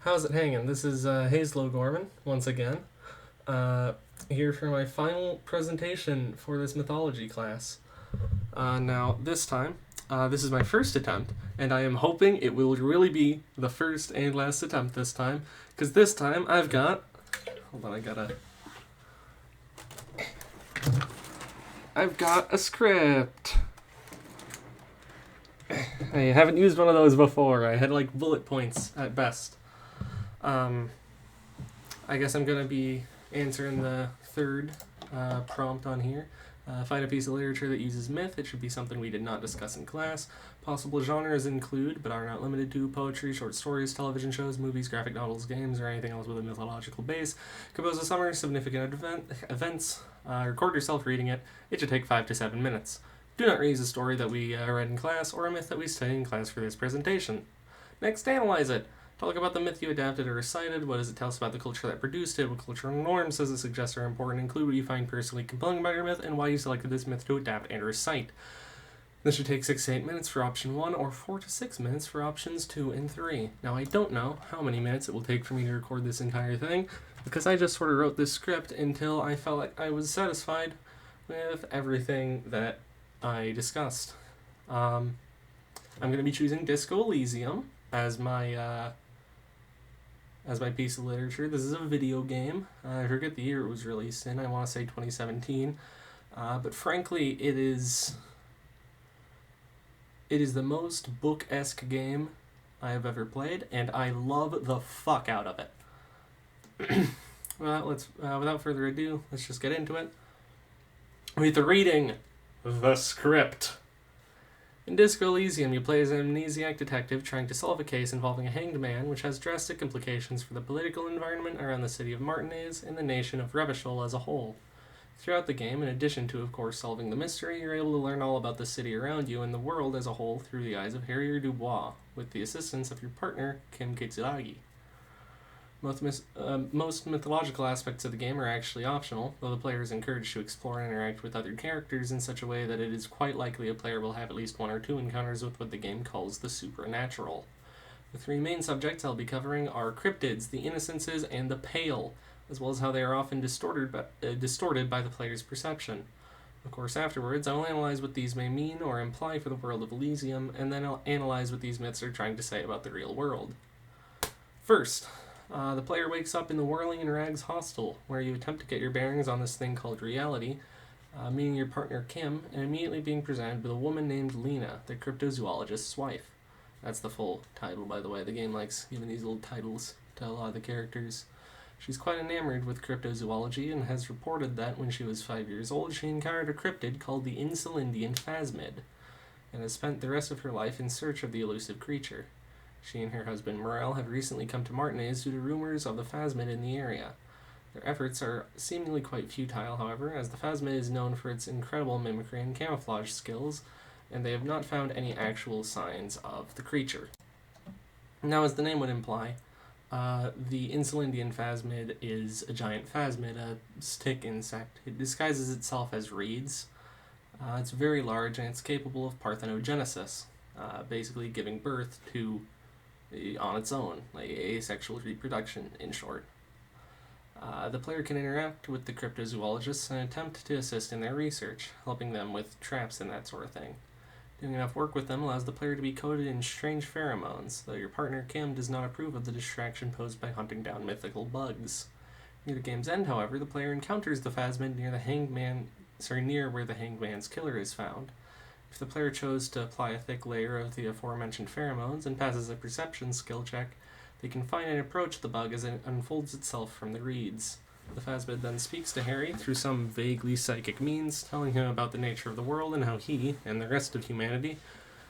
how's it hanging? This is Hazel Gorman, once again, here for my final presentation for this mythology class. Now, this time, this is my first attempt, and I am hoping it will really be the first and last attempt this time, because this time I've got... Hold on, I've got a script. I haven't used one of those before. I had like bullet points at best. I guess I'm going to be answering the third prompt on here. Find a piece of literature that uses myth. It should be something we did not discuss in class. Possible genres include, but are not limited to, poetry, short stories, television shows, movies, graphic novels, games, or anything else with a mythological base. Compose a summary of significant events. Record yourself reading it. It should take 5 to 7 minutes. Do not reuse a story that we read in class or a myth that we studied in class for this presentation. Next, analyze it. Talk about the myth you adapted or recited. What does it tell us about the culture that produced it? What cultural norms does it suggest are important? Include what you find personally compelling about your myth and why you selected this myth to adapt and recite. This should take 6 to 8 minutes for option 1 or 4 to 6 minutes for options 2 and 3. Now, I don't know how many minutes it will take for me to record this entire thing because I just sort of wrote this script until I felt like I was satisfied with everything that I discussed. I'm going to be choosing Disco Elysium as my piece of literature. This is a video game. I forget the year it was released in. I want to say 2017. But frankly, it is the most book-esque game I have ever played, and I love the fuck out of it. Well, without further ado, let's just get into it with reading the script. In Disco Elysium, you play as an amnesiac detective trying to solve a case involving a hanged man, which has drastic implications for the political environment around the city of Martinez and the nation of Revachol as a whole. Throughout the game, in addition to, of course, solving the mystery, you're able to learn all about the city around you and the world as a whole through the eyes of Harrier Dubois, with the assistance of your partner, Kim Kitsuragi. Most mythological aspects of the game are actually optional, though the player is encouraged to explore and interact with other characters in such a way that it is quite likely a player will have at least 1 or 2 encounters with what the game calls the supernatural. The 3 main subjects I'll be covering are cryptids, the innocences, and the pale, as well as how they are often distorted by the player's perception. Of course, afterwards, I will analyze what these may mean or imply for the world of Elysium, and then I'll analyze what these myths are trying to say about the real world. First, the player wakes up in the Whirling in Rags hostel, where you attempt to get your bearings on this thing called reality, meeting your partner Kim, and immediately being presented with a woman named Lena, the cryptozoologist's wife. That's the full title, by the way. The game likes giving these little titles to a lot of the characters. She's quite enamored with cryptozoology and has reported that when she was 5 years old, she encountered a cryptid called the Insulindian phasmid, and has spent the rest of her life in search of the elusive creature. She and her husband Morel have recently come to Martinez due to rumors of the phasmid in the area. Their efforts are seemingly quite futile, however, as the phasmid is known for its incredible mimicry and camouflage skills, and they have not found any actual signs of the creature. Now, as the name would imply, the Insulindian phasmid is a giant phasmid, a stick insect. It disguises itself as reeds. It's very large, and it's capable of parthenogenesis, basically giving birth to on its own, like asexual reproduction, in short. The player can interact with the cryptozoologists and attempt to assist in their research, helping them with traps and that sort of thing. Doing enough work with them allows the player to be coated in strange pheromones, though your partner Kim does not approve of the distraction posed by hunting down mythical bugs. Near the game's end, however, the player encounters the phasmid near where the hanged man's killer is found. If the player chose to apply a thick layer of the aforementioned pheromones and passes a perception skill check, they can find and approach the bug as it unfolds itself from the reeds. The phasmid then speaks to Harry through some vaguely psychic means, telling him about the nature of the world and how he, and the rest of humanity,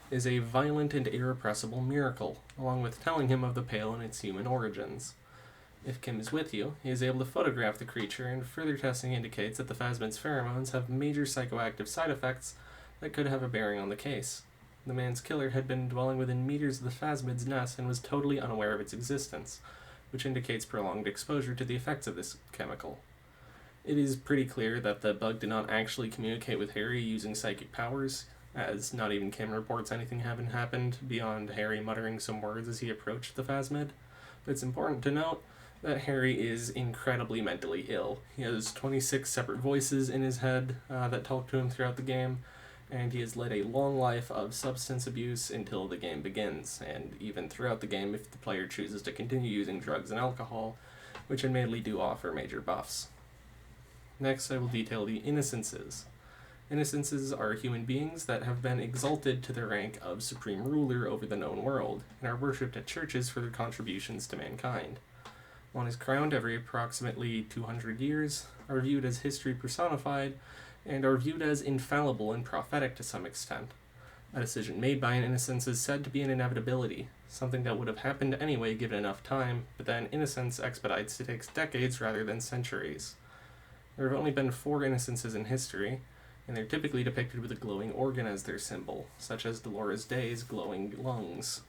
is a violent and irrepressible miracle, along with telling him of the Pale and its human origins. If Kim is with you, he is able to photograph the creature, and further testing indicates that the phasmid's pheromones have major psychoactive side effects that could have a bearing on the case. The man's killer had been dwelling within meters of the phasmid's nest and was totally unaware of its existence, which indicates prolonged exposure to the effects of this chemical. It is pretty clear that the bug did not actually communicate with Harry using psychic powers, as not even Kim reports anything having happened beyond Harry muttering some words as he approached the phasmid. But it's important to note that Harry is incredibly mentally ill. He has 26 separate voices in his head that talk to him throughout the game, and he has led a long life of substance abuse until the game begins, and even throughout the game if the player chooses to continue using drugs and alcohol, which admittedly do offer major buffs. Next, I will detail the Innocences. Innocences are human beings that have been exalted to the rank of supreme ruler over the known world, and are worshipped at churches for their contributions to mankind. One is crowned every approximately 200 years, are viewed as history personified, and are viewed as infallible and prophetic to some extent. A decision made by an innocence is said to be an inevitability, something that would have happened anyway given enough time, but then innocence expedites to take decades rather than centuries. There have only been 4 innocences in history, and they're typically depicted with a glowing organ as their symbol, such as Dolores Day's glowing lungs.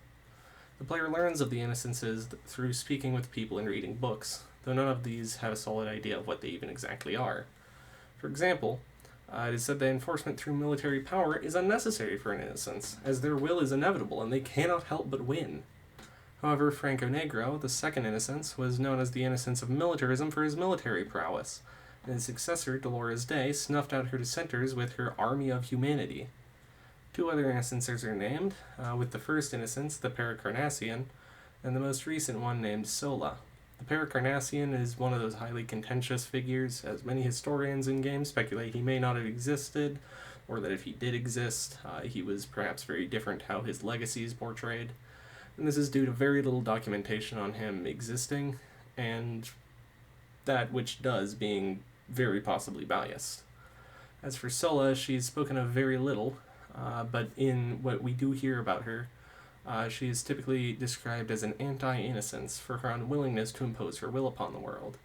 The player learns of the innocences through speaking with people and reading books, though none of these have a solid idea of what they even exactly are. For example, it is said that enforcement through military power is unnecessary for an innocence, as their will is inevitable and they cannot help but win. However, Franco Negro, the second innocence, was known as the innocence of militarism for his military prowess, and his successor, Dolores Day, snuffed out her dissenters with her Army of Humanity. 2 other innocences are named, with the first innocence, the Paracarnassian, and the most recent one named Sola. The Paracarnassian is one of those highly contentious figures, as many historians in games speculate he may not have existed, or that if he did exist, he was perhaps very different how his legacy is portrayed. And this is due to very little documentation on him existing, and that which does being very possibly biased. As for Sola, she's spoken of very little, but in what we do hear about her, she is typically described as an anti-innocence for her unwillingness to impose her will upon the world.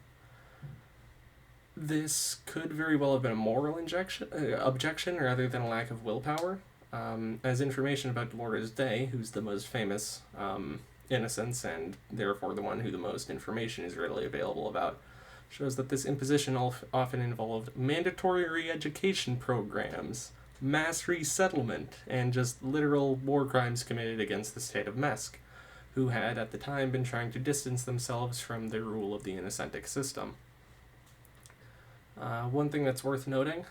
This could very well have been a moral objection rather than a lack of willpower, as information about Dolores Day, who's the most famous innocence and therefore the one who the most information is readily available about, shows that this imposition often involved mandatory re-education programs, mass resettlement, and just literal war crimes committed against the state of Mesk, who had at the time been trying to distance themselves from the rule of the Innocentic system. One thing that's worth noting,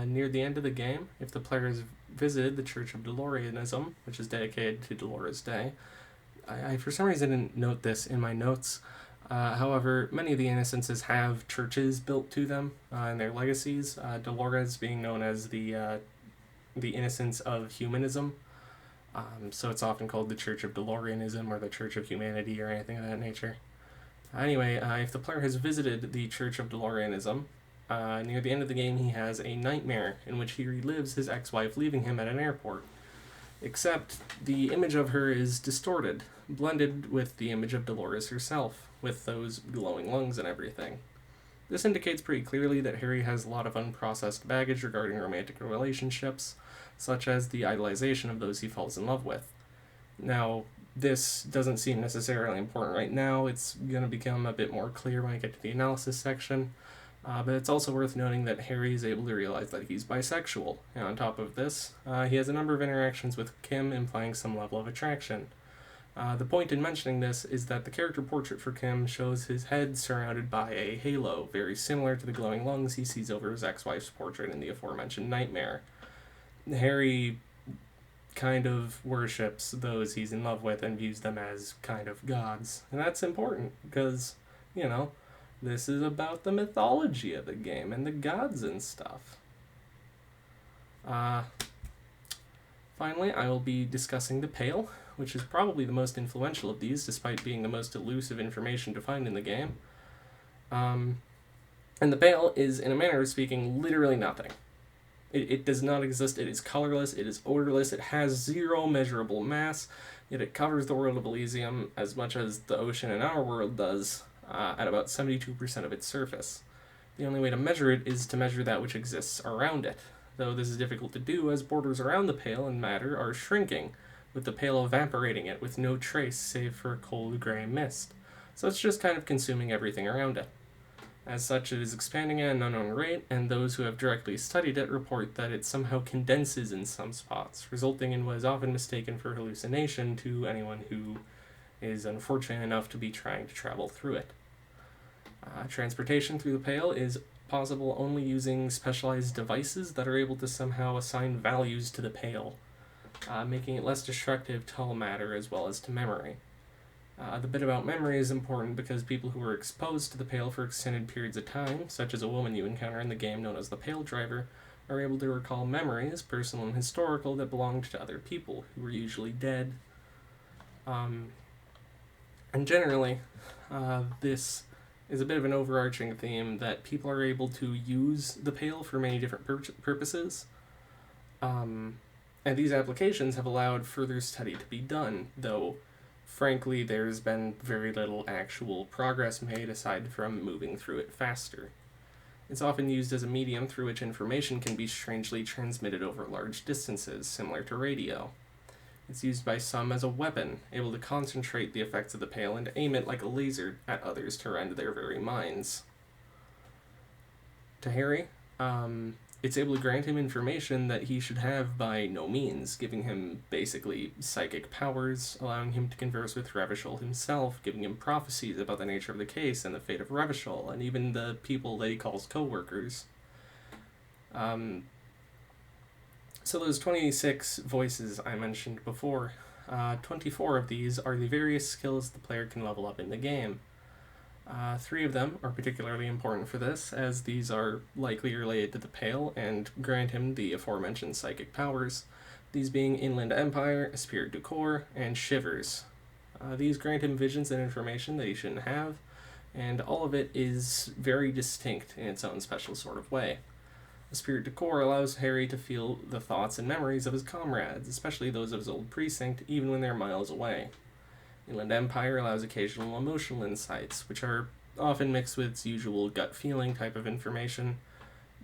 near the end of the game, if the player has visited the Church of Dolorianism, which is dedicated to Dolores Day, I for some reason didn't note this in my notes. However, many of the innocences have churches built to them and their legacies, Dolores being known as the innocence of humanism. So it's often called the Church of Dolorianism or the Church of Humanity or anything of that nature. Anyway, if the player has visited the Church of Dolorianism, near the end of the game he has a nightmare in which he relives his ex-wife leaving him at an airport. Except the image of her is distorted, blended with the image of Dolores herself, with those glowing lungs and everything. This indicates pretty clearly that Harry has a lot of unprocessed baggage regarding romantic relationships, such as the idolization of those he falls in love with. Now, this doesn't seem necessarily important right now. It's going to become a bit more clear when I get to the analysis section. But it's also worth noting that Harry is able to realize that he's bisexual, and on top of this, he has a number of interactions with Kim implying some level of attraction. The point in mentioning this is that the character portrait for Kim shows his head surrounded by a halo, very similar to the glowing lungs he sees over his ex-wife's portrait in the aforementioned nightmare. Harry kind of worships those he's in love with and views them as kind of gods. And that's important because, this is about the mythology of the game and the gods and stuff. Finally, I will be discussing the Pale, which is probably the most influential of these, despite being the most elusive information to find in the game. And the Pale is, in a manner of speaking, literally nothing. It does not exist, it is colorless, it is odorless, it has 0 measurable mass, yet it covers the world of Elysium as much as the ocean in our world does, at about 72% of its surface. The only way to measure it is to measure that which exists around it, though this is difficult to do as borders around the Pale and matter are shrinking, with the Pale evaporating it with no trace save for a cold grey mist, so it's just kind of consuming everything around it. As such, it is expanding at an unknown rate, and those who have directly studied it report that it somehow condenses in some spots, resulting in what is often mistaken for hallucination to anyone who is unfortunate enough to be trying to travel through it. Transportation through the Pale is possible only using specialized devices that are able to somehow assign values to the Pale, making it less destructive to all matter as well as to memory. The bit about memory is important because people who are exposed to the Pale for extended periods of time, such as a woman you encounter in the game known as the Pale Driver, are able to recall memories, personal and historical, that belonged to other people who were usually dead. And generally, this is a bit of an overarching theme that people are able to use the Pale for many different purposes. And these applications have allowed further study to be done, though frankly there's been very little actual progress made aside from moving through it faster. It's often used as a medium through which information can be strangely transmitted over large distances, similar to radio. It's used by some as a weapon, able to concentrate the effects of the Pale and aim it like a laser at others to rend their very minds. To Harry, it's able to grant him information that he should have by no means, giving him basically psychic powers, allowing him to converse with Revachol himself, giving him prophecies about the nature of the case and the fate of Revachol, and even the people that he calls co-workers. So those 26 voices I mentioned before, 24 of these are the various skills the player can level up in the game. 3 of them are particularly important for this, as these are likely related to the Pale and grant him the aforementioned psychic powers, these being Inland Empire, Esprit du Corps, and Shivers. These grant him visions and information that he shouldn't have, and all of it is very distinct in its own special sort of way. Esprit du Corps allows Harry to feel the thoughts and memories of his comrades, especially those of his old precinct, even when they're miles away. Inland Empire allows occasional emotional insights, which are often mixed with its usual gut feeling type of information,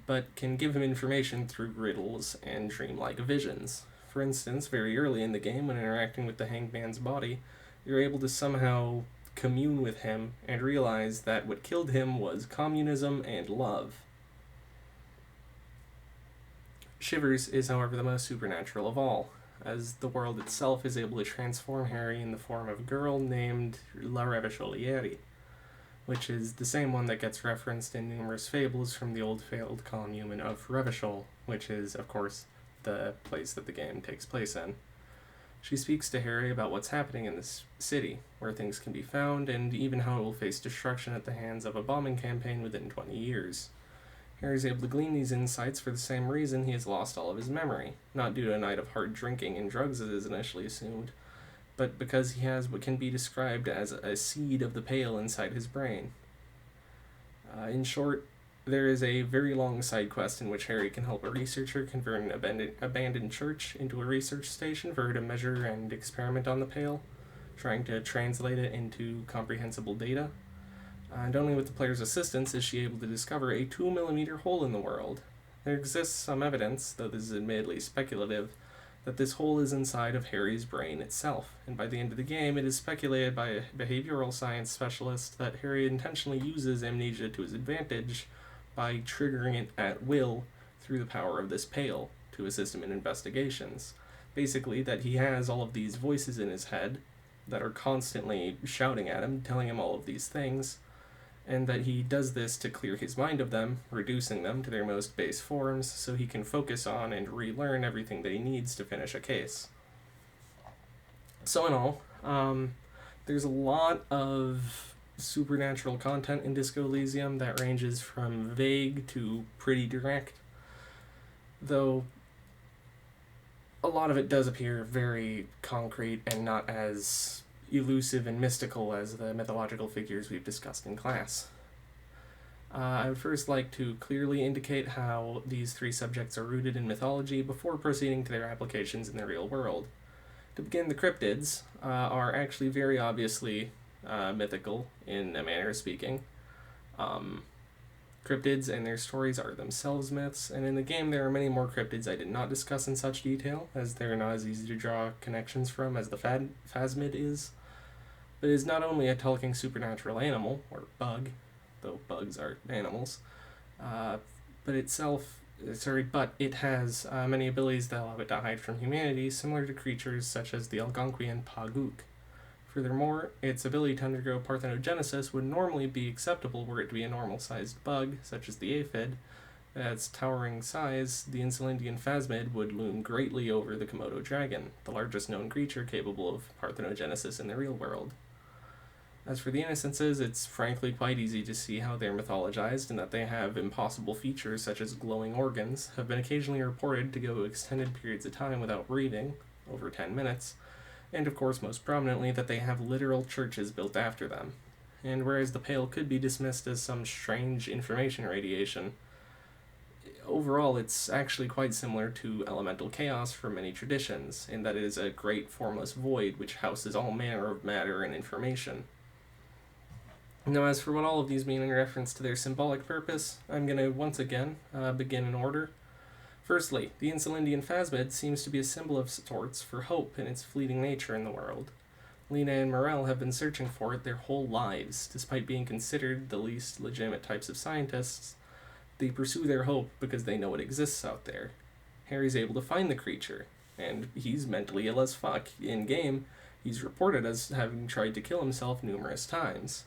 but can give him information through riddles and dreamlike visions. For instance, very early in the game, when interacting with the Hanged Man's body, you're able to somehow commune with him and realize that what killed him was communism and love. Shivers is, however, the most supernatural of all, as the world itself is able to transform Harry in the form of a girl named La Revacholiere, which is the same one that gets referenced in numerous fables from the old failed commune of Revachol, which is, of course, the place that the game takes place in. She speaks to Harry about what's happening in this city, where things can be found, and even how it will face destruction at the hands of a bombing campaign within 20 years. Harry is able to glean these insights for the same reason he has lost all of his memory, not due to a night of hard drinking and drugs as is initially assumed, but because he has what can be described as a seed of the Pale inside his brain. In short, there is a very long side quest in which Harry can help a researcher convert an abandoned church into a research station for her to measure and experiment on the Pale, trying to translate it into comprehensible data. And only with the player's assistance is she able to discover a 2mm hole in the world. There exists some evidence, though this is admittedly speculative, that this hole is inside of Harry's brain itself, and by the end of the game it is speculated by a behavioral science specialist that Harry intentionally uses amnesia to his advantage by triggering it at will through the power of this Pale to assist him in investigations. Basically, that he has all of these voices in his head that are constantly shouting at him, telling him all of these things, and that he does this to clear his mind of them, reducing them to their most base forms so he can focus on and relearn everything that he needs to finish a case. So in all, there's a lot of supernatural content in Disco Elysium that ranges from vague to pretty direct, though a lot of it does appear very concrete and not as elusive and mystical as the mythological figures we've discussed in class. I would first like to clearly indicate how these 3 subjects are rooted in mythology before proceeding to their applications in the real world. To begin, the cryptids are actually very obviously mythical in a manner of speaking. Cryptids and their stories are themselves myths, and in the game there are many more cryptids I did not discuss in such detail, as they're not as easy to draw connections from as the phasmid is. But it is not only a talking supernatural animal, or bug, though bugs are animals, but it has many abilities that allow it to hide from humanity, similar to creatures such as the Algonquian Paguk. Furthermore, its ability to undergo parthenogenesis would normally be acceptable were it to be a normal-sized bug, such as the aphid. At its towering size, the Insulindian phasmid would loom greatly over the Komodo dragon, the largest known creature capable of parthenogenesis in the real world. As for the innocences, it's frankly quite easy to see how they're mythologized and that they have impossible features such as glowing organs, have been occasionally reported to go extended periods of time without breathing, over 10 minutes, and of course most prominently that they have literal churches built after them. And whereas the Pale could be dismissed as some strange information radiation, overall it's actually quite similar to elemental chaos from many traditions, in that it is a great formless void which houses all manner of matter and information. Now, as for what all of these mean in reference to their symbolic purpose, I'm going to once again begin in order. Firstly, the Insulindian phasmid seems to be a symbol of sorts for hope in its fleeting nature in the world. Lena and Morel have been searching for it their whole lives, despite being considered the least legitimate types of scientists. They pursue their hope because they know it exists out there. Harry's able to find the creature, and he's mentally ill as fuck. In-game, he's reported as having tried to kill himself numerous times.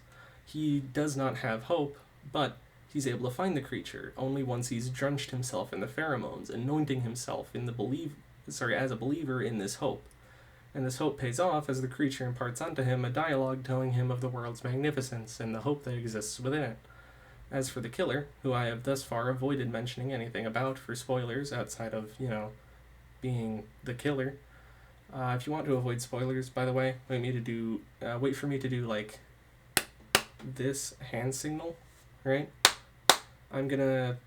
He does not have hope, but he's able to find the creature only once he's drenched himself in the pheromones, anointing himself in as a believer in this hope. And this hope pays off as the creature imparts onto him a dialogue telling him of the world's magnificence and the hope that exists within it. As for the killer, who I have thus far avoided mentioning anything about for spoilers outside of, being the killer. If you want to avoid spoilers, by the way, wait for me to do like this hand signal, right? I'm gonna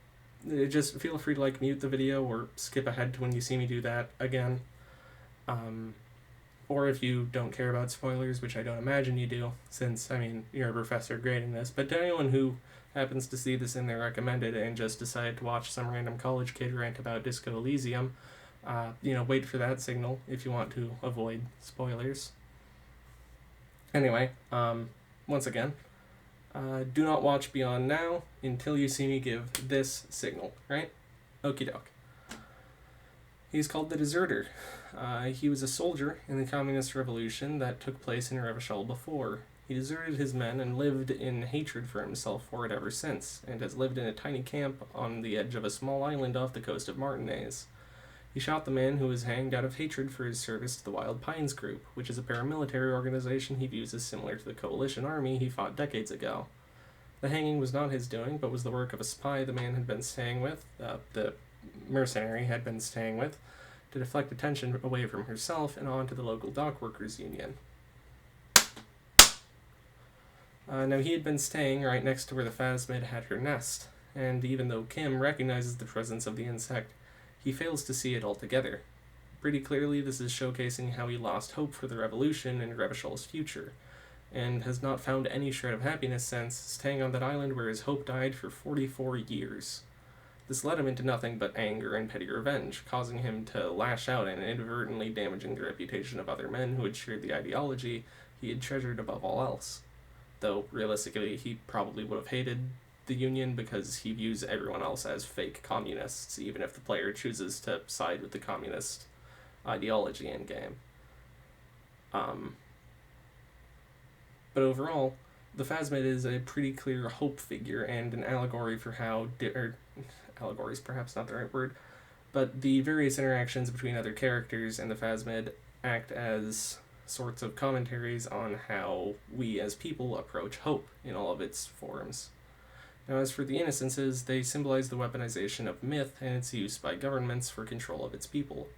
just feel free to like mute the video or skip ahead to when you see me do that again. Or if you don't care about spoilers, which I don't imagine you do, since, you're a professor grading this, but to anyone who happens to see this in their recommended and just decided to watch some random college kid rant about Disco Elysium, wait for that signal if you want to avoid spoilers. Anyway, once again, do not watch beyond now until you see me give this signal, right? Okie doke. He's called the Deserter. He was a soldier in the Communist Revolution that took place in Revachol before. He deserted his men and lived in hatred for himself for it ever since, and has lived in a tiny camp on the edge of a small island off the coast of Martinaise. He shot the man who was hanged out of hatred for his service to the Wild Pines Group, which is a paramilitary organization he views as similar to the Coalition Army he fought decades ago. The hanging was not his doing, but was the work of a spy the man had been staying with, the mercenary had been staying with, to deflect attention away from herself and onto the local dockworkers union. Now he had been staying right next to where the phasmid had her nest, and even though Kim recognizes the presence of the insect, he fails to see it altogether. Pretty clearly, this is showcasing how he lost hope for the revolution and Revachol's future, and has not found any shred of happiness since, staying on that island where his hope died for 44 years. This led him into nothing but anger and petty revenge, causing him to lash out and inadvertently damaging the reputation of other men who had shared the ideology he had treasured above all else. Though, realistically, he probably would have hated the Union because he views everyone else as fake communists, even if the player chooses to side with the communist ideology in game. But overall, the phasmid is a pretty clear hope figure and an allegory for how allegory is perhaps not the right word, but the various interactions between other characters and the phasmid act as sorts of commentaries on how we as people approach hope in all of its forms. Now, as for the innocences, they symbolize the weaponization of myth and its use by governments for control of its people.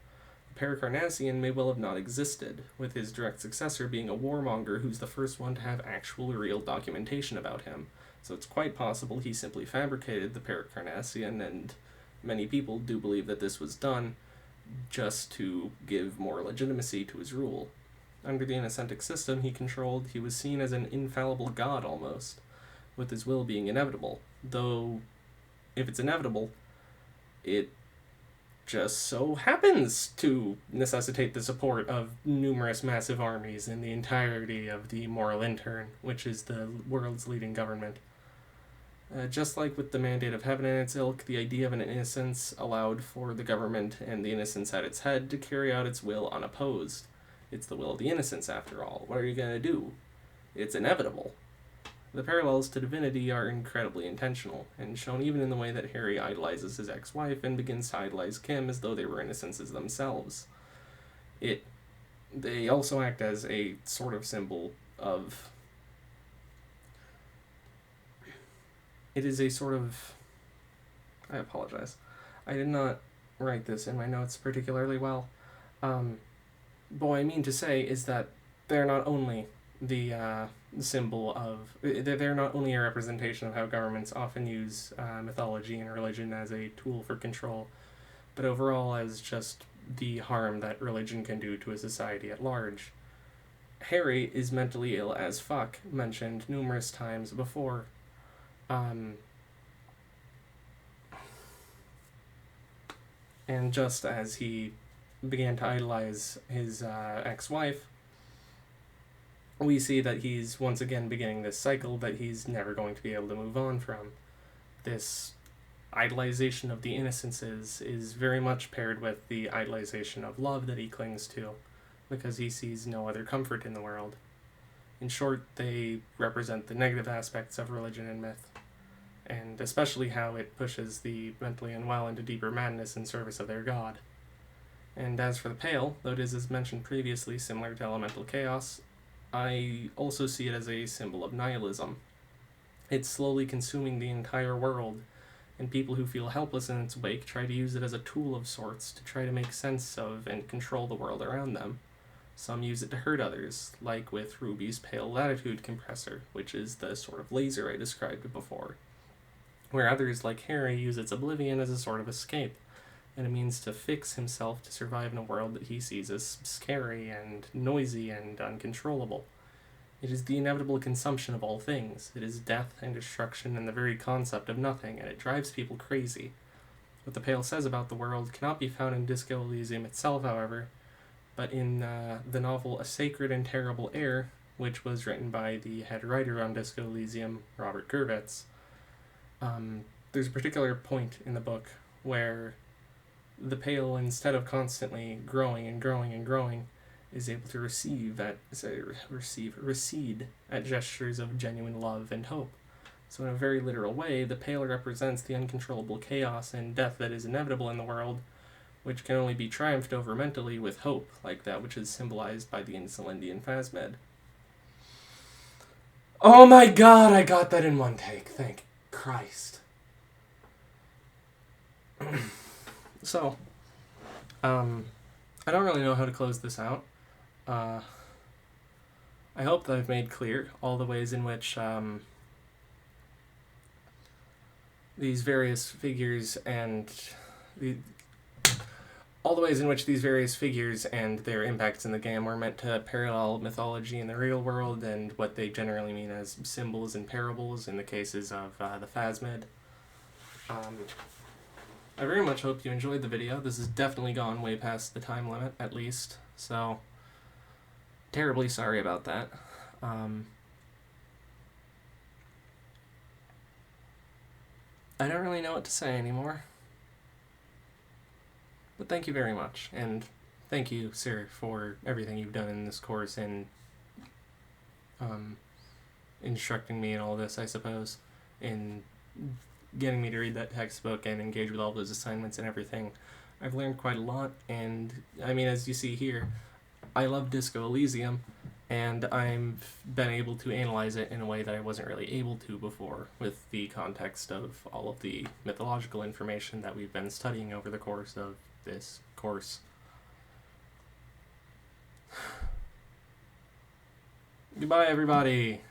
The Paracarnassian may well have not existed, with his direct successor being a warmonger who's the first one to have actual real documentation about him, so it's quite possible he simply fabricated the Paracarnassian, and many people do believe that this was done just to give more legitimacy to his rule. Under the Innocentic system he controlled, he was seen as an infallible god almost, with his will being inevitable, though if it's inevitable, it just so happens to necessitate the support of numerous massive armies in the entirety of the Moral Intern, which is the world's leading government. Just like with the Mandate of Heaven and its ilk, the idea of an innocence allowed for the government and the innocence at its head to carry out its will unopposed. It's the will of the innocents, after all. What are you going to do? It's inevitable. The parallels to divinity are incredibly intentional, and shown even in the way that Harry idolizes his ex-wife and begins to idolize Kim as though they were innocences themselves. They also act as a sort of symbol of... It is a sort of... I apologize. I did not write this in my notes particularly well. But what I mean to say is that they're not only the symbol of... They're not only a representation of how governments often use mythology and religion as a tool for control, but overall as just the harm that religion can do to a society at large. Harry is mentally ill as fuck, mentioned numerous times before. And just as he began to idolize his ex-wife, we see that he's once again beginning this cycle that he's never going to be able to move on from. This idolization of the innocences is very much paired with the idolization of love that he clings to, because he sees no other comfort in the world. In short, they represent the negative aspects of religion and myth, and especially how it pushes the mentally unwell into deeper madness in service of their god. And as for the Pale, though it is, as mentioned previously, similar to elemental chaos, I also see it as a symbol of nihilism. It's slowly consuming the entire world, and people who feel helpless in its wake try to use it as a tool of sorts to try to make sense of and control the world around them. Some use it to hurt others, like with Ruby's Pale Latitude Compressor, which is the sort of laser I described before, where others, like Harry, use its oblivion as a sort of escape, and a means to fix himself to survive in a world that he sees as scary and noisy and uncontrollable. It is the inevitable consumption of all things. It is death and destruction and the very concept of nothing, and it drives people crazy. What the Pale says about the world cannot be found in Disco Elysium itself, however, but in the novel A Sacred and Terrible Air, which was written by the head writer on Disco Elysium, Robert Gurvitz. There's a particular point in the book where the Pale, instead of constantly growing and growing and growing, is able to recede at gestures of genuine love and hope. So in a very literal way, the Pale represents the uncontrollable chaos and death that is inevitable in the world, which can only be triumphed over mentally with hope, like that which is symbolized by the Insulindian Phasmed. Oh my god, I got that in one take. Thank Christ. So, I don't really know how to close this out. I hope that I've made clear all the ways in which these various figures and their impacts in the game are meant to parallel mythology in the real world and what they generally mean as symbols and parables in the cases of the Phasmed. I very much hope you enjoyed the video. This has definitely gone way past the time limit, at least, so terribly sorry about that. I don't really know what to say anymore. But thank you very much, and thank you, sir, for everything you've done in this course and instructing me in all this, I suppose, in getting me to read that textbook and engage with all those assignments and everything. I've learned quite a lot, and I mean, as you see here, I love Disco Elysium, and I've been able to analyze it in a way that I wasn't really able to before, with the context of all of the mythological information that we've been studying over the course of this course. Goodbye, everybody!